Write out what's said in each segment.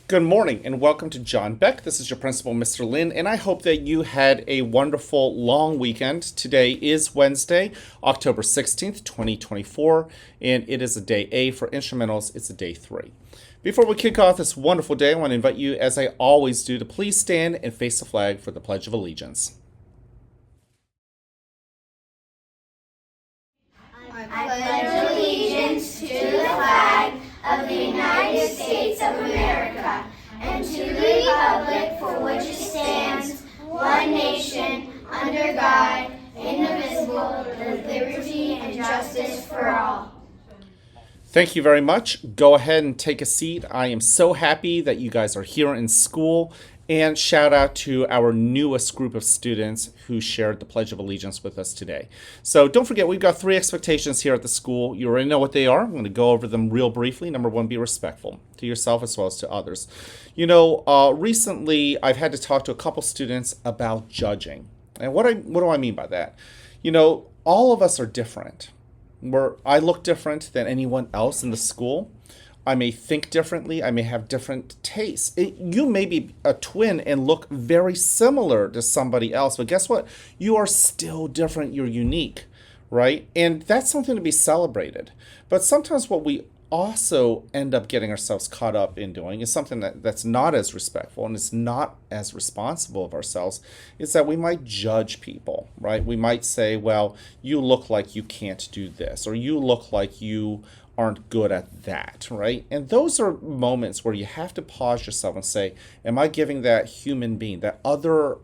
Good morning and welcome to John Beck. This is your principal, Mr. Lin, and I hope that you had a wonderful long weekend. Today is Wednesday, October 16th, 2024, and it is a day A for instrumentals. It's a day 3. Before we kick off this wonderful day, I want to invite you, as I always do, to please stand and face the flag for the Pledge of Allegiance. I pledge allegiance to the flag of the United States of America and to the republic for which it stands, one nation, under God, indivisible, with liberty and justice for all. Thank you very much. Go ahead and take a seat. I am so happy that you guys are here in school. And shout out to our newest group of students who shared the Pledge of Allegiance with us today. So don't forget, we've got 3 expectations here at the school. You already know what they are. I'm going to go over them real briefly. Number 1, be respectful to yourself as well as to others. Recently I've had to talk to a couple students about judging. And what do I mean by that? All of us are different. I look different than anyone else in the school. I may think differently. I may have different tastes. You may be a twin and look very similar to somebody else, but guess what? You are still different. You're unique, right? And that's something to be celebrated. But sometimes what we also end up getting ourselves caught up in doing is something that's not as respectful and is not as responsible of ourselves, is that we might judge people, right? We might say, well, you look like you can't do this, or you look like you aren't good at that, right? And those are moments where you have to pause yourself and say, am I giving that human being, that other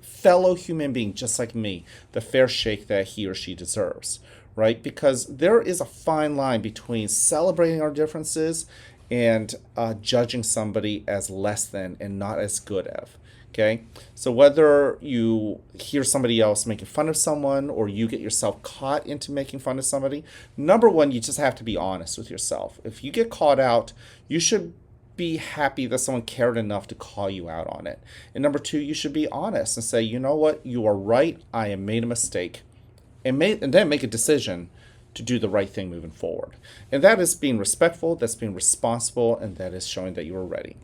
fellow human being just like me, the fair shake that he or she deserves, right? Because there is a fine line between celebrating our differences and judging somebody as less than and not as good of. Okay, so whether you hear somebody else making fun of someone or you get yourself caught into making fun of somebody, number 1, you just have to be honest with yourself. If you get caught out, you should be happy that someone cared enough to call you out on it. And number 2, you should be honest and say, you know what, you are right, I have made a mistake. And then make a decision to do the right thing moving forward. And that is being respectful, that's being responsible, and that is showing that you are ready.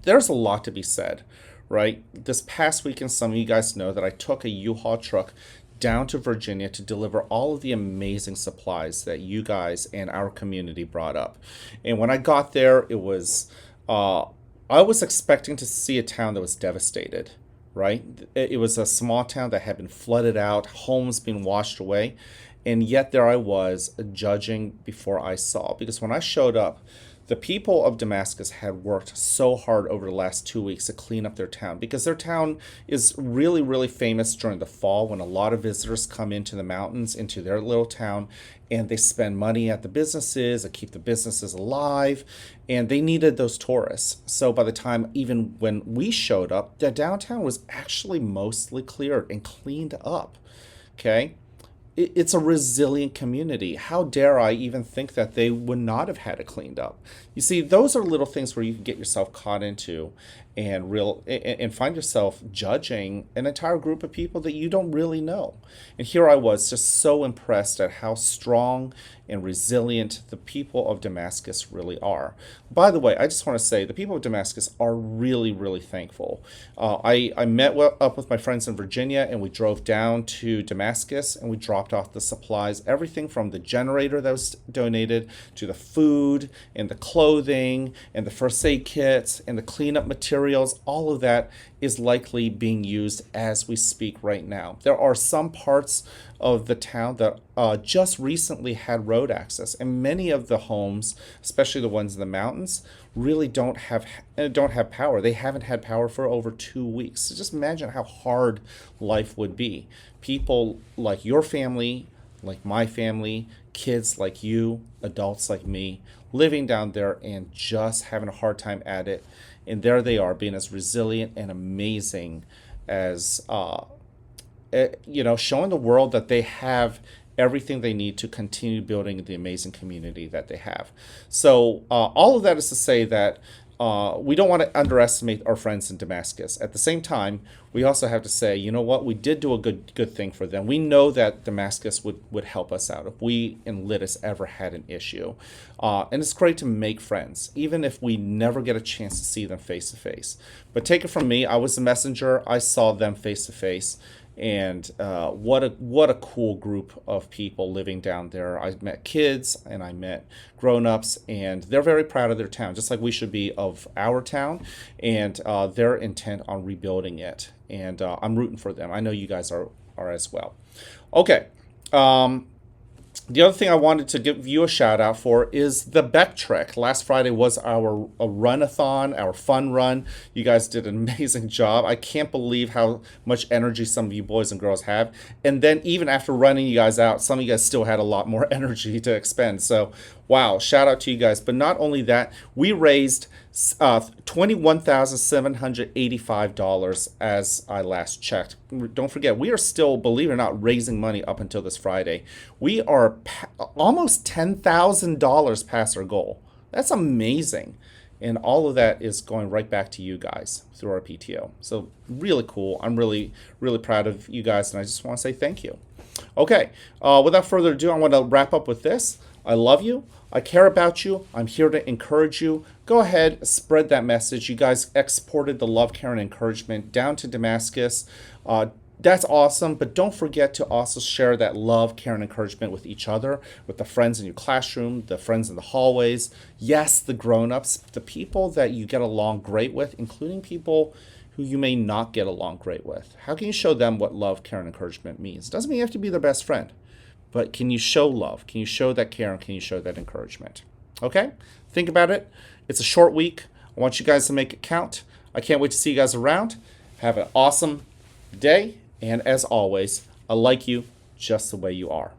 There's a lot to be said, right? This past weekend, some of you guys know that I took a U-Haul truck down to Virginia to deliver all of the amazing supplies that you guys and our community brought up. And when I got there, I was expecting to see a town that was devastated, right? It was a small town that had been flooded out, homes being washed away. And yet there I was judging before I saw, because when I showed up, the people of Damascus had worked so hard over the last 2 weeks to clean up their town, because their town is really, really famous during the fall when a lot of visitors come into the mountains, into their little town, and they spend money at the businesses to keep the businesses alive, and they needed those tourists. So by the time, even when we showed up, the downtown was actually mostly cleared and cleaned up, okay? It's a resilient community. How dare I even think that they would not have had it cleaned up? You see, those are little things where you can get yourself caught into and find yourself judging an entire group of people that you don't really know. And here I was just so impressed at how strong and resilient the people of Damascus really are. By the way, I just want to say the people of Damascus are really, really thankful. I met up with my friends in Virginia, and we drove down to Damascus and we dropped off the supplies, everything from the generator that was donated to the food and the clothing and the first aid kits and the cleanup materials. All of that is likely being used as we speak right now. There are some parts of the town that just recently had road access, and many of the homes, especially the ones in the mountains, really don't have power. They haven't had power for over 2 weeks. So just imagine how hard life would be. People like your family, like my family, kids like you, adults like me, living down there and just having a hard time at it. And there they are, being as resilient and amazing as, showing the world that they have everything they need to continue building the amazing community that they have. So all of that is to say that we don't want to underestimate our friends in Damascus. At the same time, we also have to say, you know what, we did do a good thing for them. We know that Damascus would help us out if we in Litis ever had an issue. And it's great to make friends, even if we never get a chance to see them face to face. But take it from me, I was the messenger. I saw them face to face. And what a cool group of people living down there. I met kids and I met grown-ups, and they're very proud of their town, just like we should be of our town. And they're intent on rebuilding it. And I'm rooting for them. I know you guys are as well. Okay. The other thing I wanted to give you a shout out for is the Beck Trek. Last Friday was our run-a-thon, our fun run. You guys did an amazing job. I can't believe how much energy some of you boys and girls have. And then even after running you guys out, some of you guys still had a lot more energy to expend. So, wow, shout out to you guys. But not only that, we raised $21,785 as I last checked. Don't forget, we are still, believe it or not, raising money up until this Friday. We are almost $10,000 past our goal. That's amazing. And all of that is going right back to you guys through our PTO. So really cool. I'm really, really proud of you guys, and I just want to say thank you. Okay, without further ado, I want to wrap up with this. I love you. I care about you. I'm here to encourage you. Go ahead, spread that message. You guys exported the love, care, and encouragement down to Damascus. That's awesome, but don't forget to also share that love, care, and encouragement with each other, with the friends in your classroom, the friends in the hallways, yes, the grown-ups, the people that you get along great with, including people who you may not get along great with. How can you show them what love, care, and encouragement means? Doesn't mean you have to be their best friend. But can you show love? Can you show that care? And can you show that encouragement? Okay? Think about it. It's a short week. I want you guys to make it count. I can't wait to see you guys around. Have an awesome day. And as always, I like you just the way you are.